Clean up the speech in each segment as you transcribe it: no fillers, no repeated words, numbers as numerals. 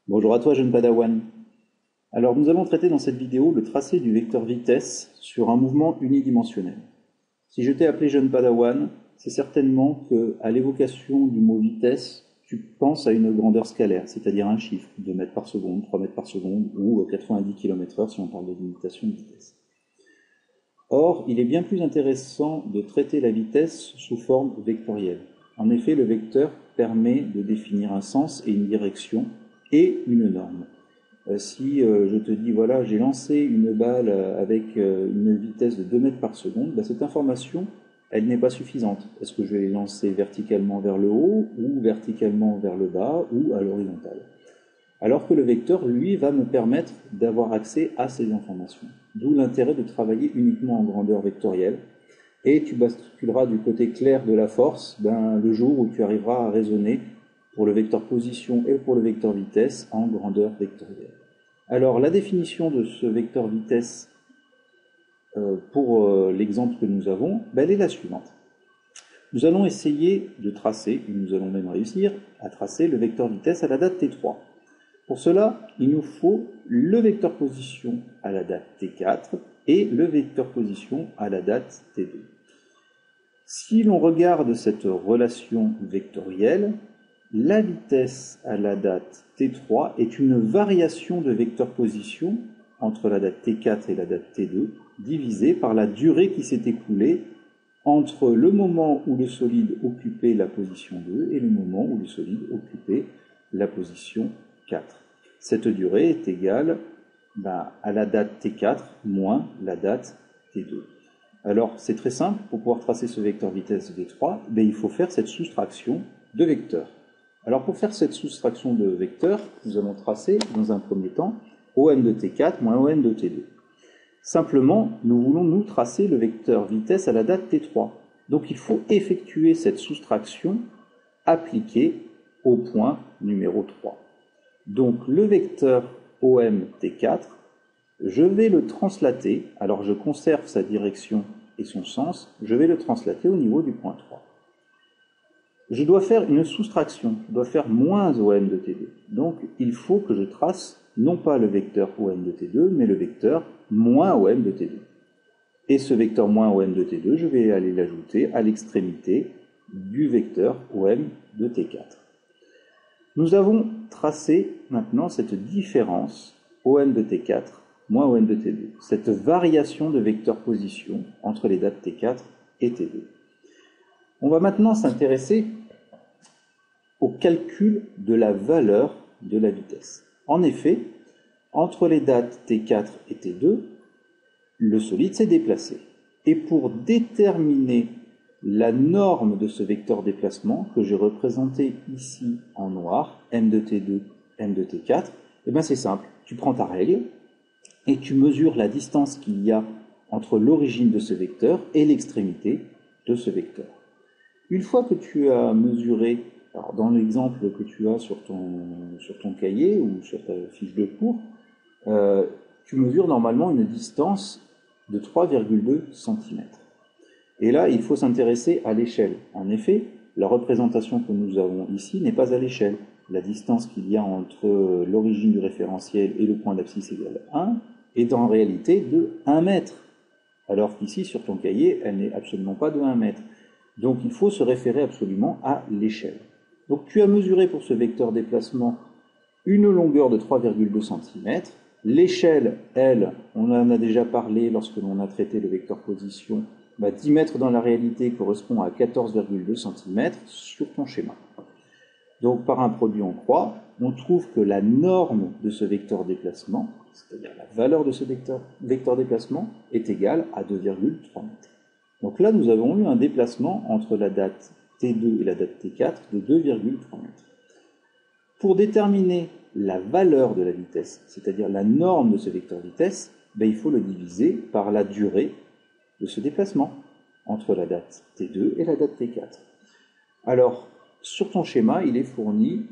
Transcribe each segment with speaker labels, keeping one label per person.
Speaker 1: Bonjour à toi, jeune Padawan. Alors, nous allons traiter dans cette vidéo le tracé du vecteur vitesse sur un mouvement unidimensionnel. Si je t'ai appelé jeune Padawan, c'est certainement que, à l'évocation du mot vitesse, tu penses à une grandeur scalaire, c'est-à-dire un chiffre, 2 mètres par seconde, 3 mètres par seconde, ou 90 km/h si on parle de limitation de vitesse. Or, il est bien plus intéressant de traiter la vitesse sous forme vectorielle. En effet, le vecteur permet de définir un sens et une direction et une norme. Si je te dis, voilà, j'ai lancé une balle avec une vitesse de 2 mètres par seconde, cette information, elle n'est pas suffisante. Est-ce que je vais lancer verticalement vers le haut, ou verticalement vers le bas, ou à l'horizontale? Alors que le vecteur, lui, va me permettre d'avoir accès à ces informations. D'où l'intérêt de travailler uniquement en grandeur vectorielle. Et tu basculeras du côté clair de la force le jour où tu arriveras à raisonner pour le vecteur position et pour le vecteur vitesse en grandeur vectorielle. Alors, la définition de ce vecteur vitesse pour l'exemple que nous avons, elle est la suivante. Nous allons essayer de tracer, et nous allons même réussir à tracer le vecteur vitesse à la date T3. Pour cela, il nous faut le vecteur position à la date T4 et le vecteur position à la date T2. Si l'on regarde cette relation vectorielle, la vitesse à la date T3 est une variation de vecteur position entre la date T4 et la date T2, divisée par la durée qui s'est écoulée entre le moment où le solide occupait la position 2 et le moment où le solide occupait la position 4. Cette durée est égale à la date T4 moins la date T2. Alors, c'est très simple, pour pouvoir tracer ce vecteur vitesse V3, il faut faire cette soustraction de vecteurs. Alors, pour faire cette soustraction de vecteurs, nous allons tracer, dans un premier temps, OM de T4 moins OM de T2. Simplement, nous voulons nous tracer le vecteur vitesse à la date T3. Donc, il faut effectuer cette soustraction appliquée au point numéro 3. Donc, le vecteur OM T4, je vais le translater, alors je conserve sa direction et son sens, je vais le translater au niveau du point 3. Je dois faire une soustraction, je dois faire moins OM de T2. Donc il faut que je trace non pas le vecteur OM de T2, mais le vecteur moins OM de T2. Et ce vecteur moins OM de T2, je vais aller l'ajouter à l'extrémité du vecteur OM de T4. Nous avons tracé maintenant cette différence OM de T4 moins OM de T2, cette variation de vecteur position entre les dates T4 et T2. On va maintenant s'intéresser au calcul de la valeur de la vitesse. En effet, entre les dates T4 et T2, le solide s'est déplacé. Et pour déterminer la norme de ce vecteur déplacement, que j'ai représenté ici en noir, m de T2, m de T4, c'est simple. Tu prends ta règle et tu mesures la distance qu'il y a entre l'origine de ce vecteur et l'extrémité de ce vecteur. Une fois que tu as mesuré, alors dans l'exemple que tu as sur ton cahier ou sur ta fiche de cours, tu mesures normalement une distance de 3,2 cm. Et là, il faut s'intéresser à l'échelle. En effet, la représentation que nous avons ici n'est pas à l'échelle. La distance qu'il y a entre l'origine du référentiel et le point d'abscisse égale 1 est en réalité de 1 mètre. Alors qu'ici, sur ton cahier, elle n'est absolument pas de 1 mètre. Donc il faut se référer absolument à l'échelle. Donc tu as mesuré pour ce vecteur déplacement une longueur de 3,2 cm. L'échelle, elle, on en a déjà parlé lorsque l'on a traité le vecteur position, 10 mètres dans la réalité correspond à 14,2 cm sur ton schéma. Donc par un produit en croix, on trouve que la norme de ce vecteur déplacement, c'est-à-dire la valeur de ce vecteur déplacement, est égale à 2,3 mètres. Donc là, nous avons eu un déplacement entre la date T2 et la date T4 de 2,3 mètres. Pour déterminer la valeur de la vitesse, c'est-à-dire la norme de ce vecteur vitesse, il faut le diviser par la durée de ce déplacement entre la date T2 et la date T4. Alors, sur ton schéma, il est fourni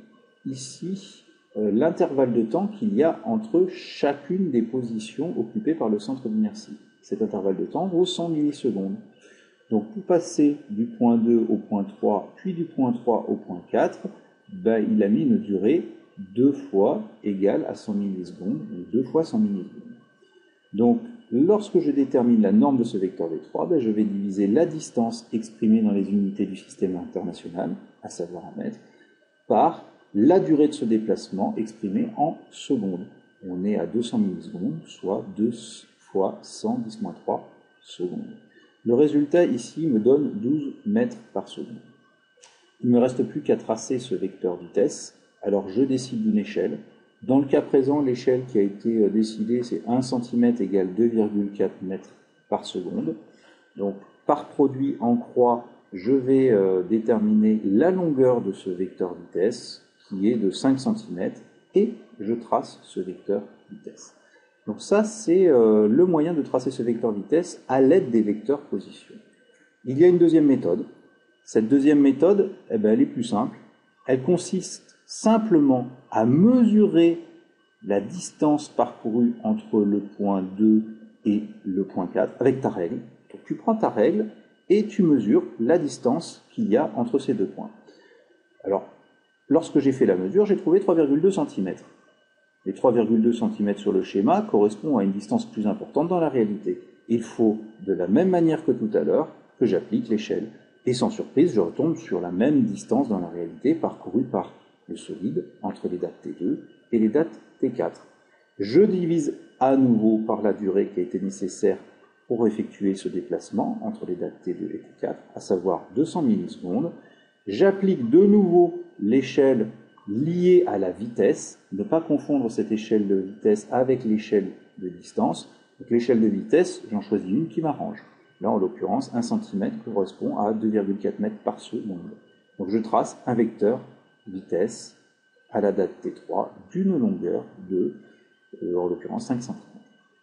Speaker 1: ici l'intervalle de temps qu'il y a entre chacune des positions occupées par le centre d'inertie. Cet intervalle de temps vaut 100 millisecondes. Donc, pour passer du point 2 au point 3, puis du point 3 au point 4, il a mis une durée 2 fois égale à 100 millisecondes, donc 2 fois 100 millisecondes. Donc, lorsque je détermine la norme de ce vecteur V3, ben, je vais diviser la distance exprimée dans les unités du système international, à savoir en mètres, par la durée de ce déplacement exprimée en secondes. On est à 200 millisecondes, soit 2 fois 100 10-3 secondes. Le résultat ici me donne 12 mètres par seconde. Il ne me reste plus qu'à tracer ce vecteur vitesse. Alors je décide une échelle. Dans le cas présent, l'échelle qui a été décidée, c'est 1 cm égale 2,4 mètres par seconde. Donc par produit en croix, je vais déterminer la longueur de ce vecteur vitesse, qui est de 5 cm, et je trace ce vecteur vitesse. Donc ça, c'est le moyen de tracer ce vecteur vitesse à l'aide des vecteurs position. Il y a une deuxième méthode. Cette deuxième méthode, eh ben, elle est plus simple. Elle consiste simplement à mesurer la distance parcourue entre le point 2 et le point 4 avec ta règle. Donc tu prends ta règle et tu mesures la distance qu'il y a entre ces deux points. Alors, lorsque j'ai fait la mesure, j'ai trouvé 3,2 cm. Les 3,2 cm sur le schéma correspondent à une distance plus importante dans la réalité. Il faut, de la même manière que tout à l'heure, que j'applique l'échelle. Et sans surprise, je retombe sur la même distance dans la réalité parcourue par le solide entre les dates T2 et les dates T4. Je divise à nouveau par la durée qui a été nécessaire pour effectuer ce déplacement entre les dates T2 et T4, à savoir 200 millisecondes. J'applique de nouveau l'échelle liée à la vitesse, ne pas confondre cette échelle de vitesse avec l'échelle de distance. Donc l'échelle de vitesse, j'en choisis une qui m'arrange. Là, en l'occurrence, 1 cm correspond à 2,4 mètres par seconde. Donc je trace un vecteur vitesse à la date T3 d'une longueur de, en l'occurrence, 5 cm.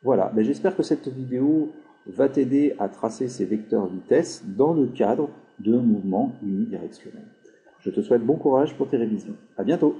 Speaker 1: Voilà, ben, j'espère que cette vidéo va t'aider à tracer ces vecteurs vitesse dans le cadre d'un mouvement unidirectionnel. Je te souhaite bon courage pour tes révisions. À bientôt!